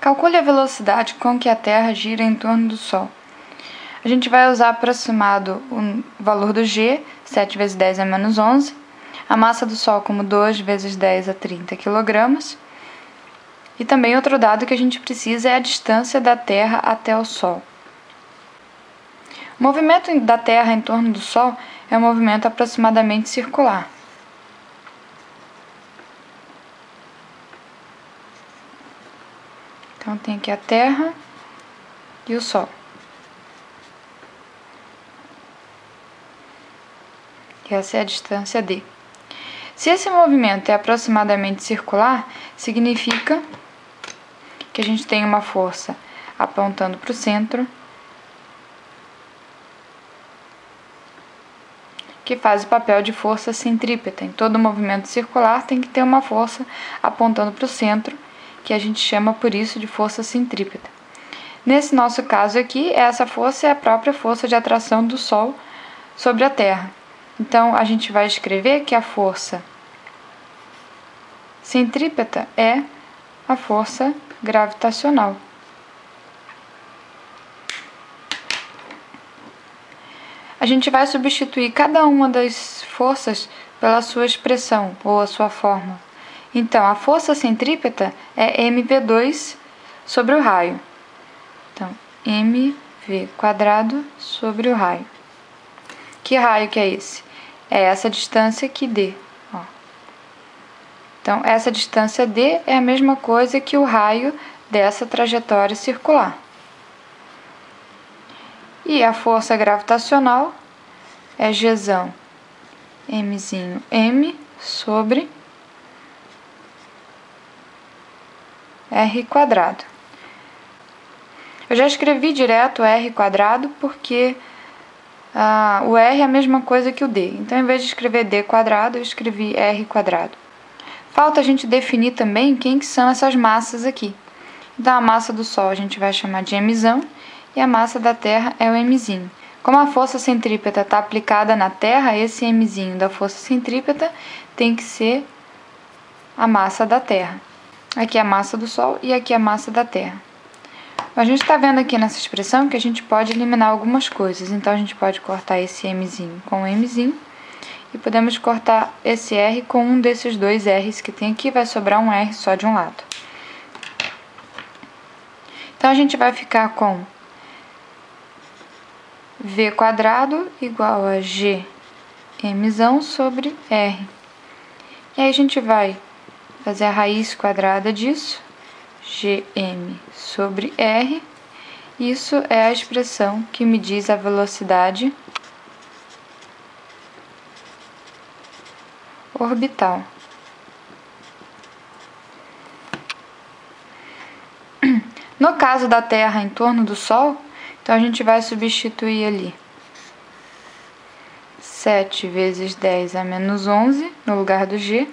Calcule a velocidade com que a Terra gira em torno do Sol. A gente vai usar aproximado o valor do G, 7 vezes 10 a menos 11, a massa do Sol como 2 vezes 10 a 30 kg. E também outro dado que a gente precisa é a distância da Terra até o Sol. O movimento da Terra em torno do Sol é um movimento aproximadamente circular. Então tem aqui a Terra e o Sol. E essa é a distância D. Se esse movimento é aproximadamente circular, significa que a gente tem uma força apontando para o centro, que faz o papel de força centrípeta. Em todo movimento circular tem que ter uma força apontando para o centro, que a gente chama por isso de força centrípeta. Nesse nosso caso aqui, essa força é a própria força de atração do Sol sobre a Terra. Então, a gente vai escrever que a força centrípeta é a força gravitacional. A gente vai substituir cada uma das forças pela sua expressão ou a sua fórmula. Então, a força centrípeta é mv2 sobre o raio. Então, mv² sobre o raio. Que raio que é esse? É essa distância aqui, D. Ó. Então, essa distância D é a mesma coisa que o raio dessa trajetória circular. E a força gravitacional é Gzão mzinho m sobre r². Eu já escrevi direto r² porque o r é a mesma coisa que o d. Então, em vez de escrever d², eu escrevi r². Falta a gente definir também quem que são essas massas aqui. Então, a massa do Sol a gente vai chamar de mzão e a massa da Terra é o mzinho. Como a força centrípeta está aplicada na Terra, esse mzinho da força centrípeta tem que ser a massa da Terra. Aqui é a massa do Sol e aqui é a massa da Terra. A gente está vendo aqui nessa expressão que a gente pode eliminar algumas coisas. Então, a gente pode cortar esse mzinho com o mzinho e podemos cortar esse r com um desses dois r's que tem aqui, vai sobrar um r só de um lado. Então, a gente vai ficar com v² igual a g mzão sobre r. E aí a gente vai fazer a raiz quadrada disso, gm sobre r. Isso é a expressão que me diz a velocidade orbital. No caso da Terra em torno do Sol, então a gente vai substituir ali 7 vezes 10 a menos 11 no lugar do G,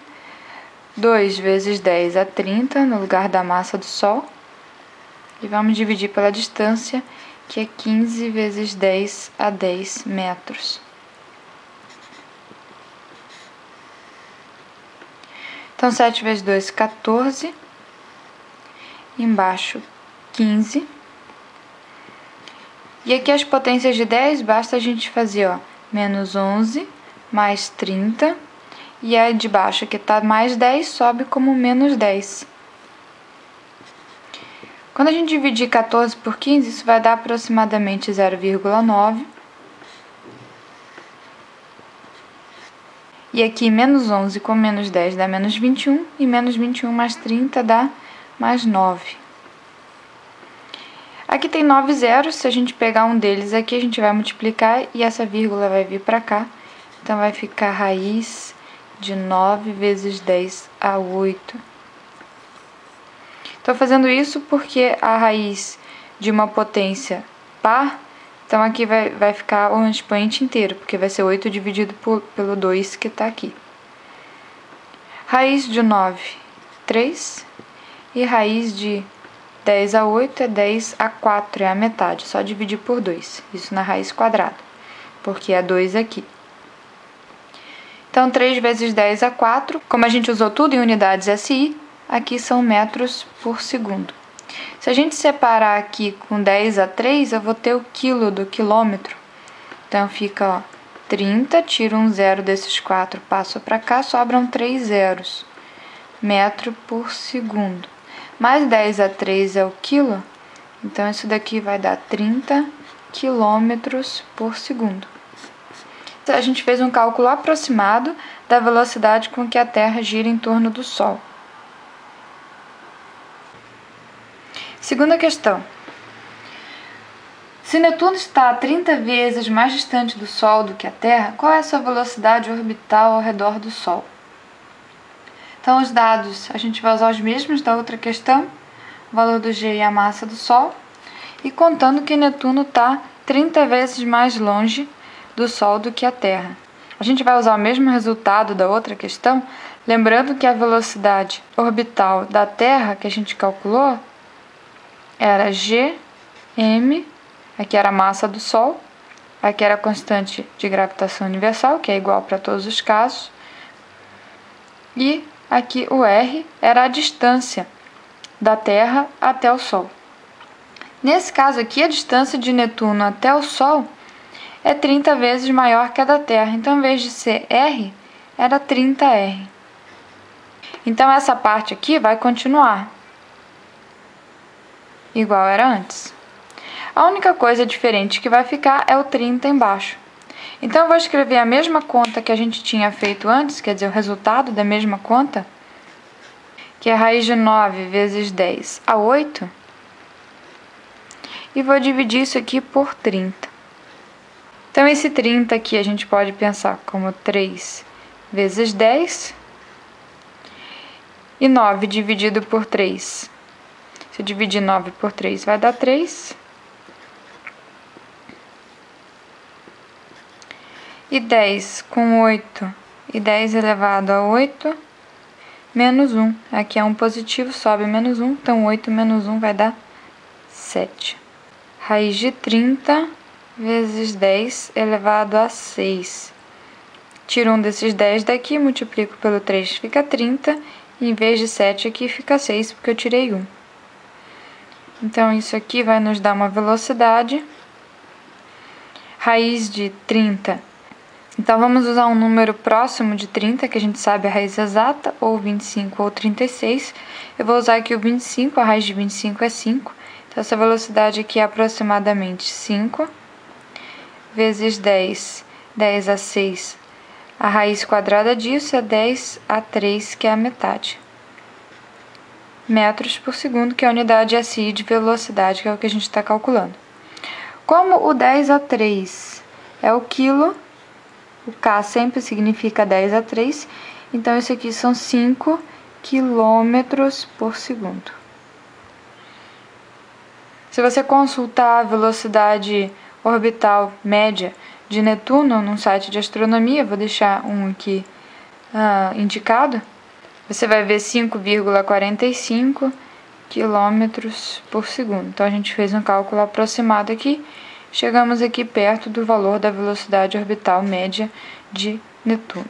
2 vezes 10 a 30 no lugar da massa do Sol, e vamos dividir pela distância, que é 15 vezes 10 a 10 metros. Então, 7 vezes 2, 14. Embaixo, 15. E aqui as potências de 10, basta a gente fazer, ó, menos 11 mais 30. E a de baixo, que está mais 10, sobe como menos 10. Quando a gente dividir 14 por 15, isso vai dar aproximadamente 0,9. E aqui, menos 11 com menos 10 dá menos 21. E menos 21 mais 30 dá mais 9. Aqui tem 9 zeros. Se a gente pegar um deles aqui, a gente vai multiplicar e essa vírgula vai vir para cá. Então, vai ficar raiz de 9 vezes 10 a 8. Estou fazendo isso porque a raiz de uma potência par, então aqui vai ficar um expoente inteiro, porque vai ser 8 dividido pelo 2 que está aqui. Raiz de 9, 3. E raiz de 10 a 8 é 10 a 4, é a metade, só dividir por 2. Isso na raiz quadrada, porque é 2 aqui. Então, 3 vezes 10 a 4, como a gente usou tudo em unidades SI, aqui são metros por segundo. Se a gente separar aqui com 10 a 3, eu vou ter o quilo do quilômetro. Então fica, ó, 30, tiro um zero desses 4, passo para cá, sobram 3 zeros. Metro por segundo. Mais 10 a 3 é o quilo, então isso daqui vai dar 30 quilômetros por segundo. A gente fez um cálculo aproximado da velocidade com que a Terra gira em torno do Sol. Segunda questão. Se Netuno está 30 vezes mais distante do Sol do que a Terra, qual é a sua velocidade orbital ao redor do Sol? Então, os dados, a gente vai usar os mesmos da outra questão, o valor do G e a massa do Sol, e contando que Netuno está 30 vezes mais longe do Sol do que a Terra. A gente vai usar o mesmo resultado da outra questão, lembrando que a velocidade orbital da Terra que a gente calculou era Gm, aqui era a massa do Sol, aqui era a constante de gravitação universal, que é igual para todos os casos, e aqui o R era a distância da Terra até o Sol. Nesse caso aqui, a distância de Netuno até o Sol é 30 vezes maior que a da Terra. Então, em vez de ser R, era 30R. Então, essa parte aqui vai continuar igual era antes. A única coisa diferente que vai ficar é o 30 embaixo. Então, eu vou escrever a mesma conta que a gente tinha feito antes, quer dizer, o resultado da mesma conta, que é a raiz de 9 vezes 10 a 8, e vou dividir isso aqui por 30. Então, esse 30 aqui a gente pode pensar como 3 vezes 10, e 9 dividido por 3. Se eu dividir 9 por 3, vai dar 3. E 10 com 8, e 10 elevado a 8, menos 1. Aqui é um positivo, sobe menos 1, então 8 menos 1 vai dar 7. Raiz de 30 vezes 10 elevado a 6. Tiro um desses 10 daqui, multiplico pelo 3, fica 30, e em vez de 7 aqui fica 6, porque eu tirei 1. Então, isso aqui vai nos dar uma velocidade, raiz de 30. Então, vamos usar um número próximo de 30, que a gente sabe a raiz exata, ou 25 ou 36. Eu vou usar aqui o 25, a raiz de 25 é 5. Então, essa velocidade aqui é aproximadamente 5 vezes 10, 10 a 6. A raiz quadrada disso é 10 a 3, que é a metade. Metros por segundo, que é a unidade SI de velocidade, que é o que a gente está calculando. Como o 10 a 3 é o quilo, o K sempre significa 10 a 3, então isso aqui são 5 quilômetros por segundo. Se você consultar a velocidade orbital média de Netuno num site de astronomia, vou deixar um aqui indicado, você vai ver 5,45 quilômetros por segundo. Então, a gente fez um cálculo aproximado aqui, chegamos aqui perto do valor da velocidade orbital média de Netuno.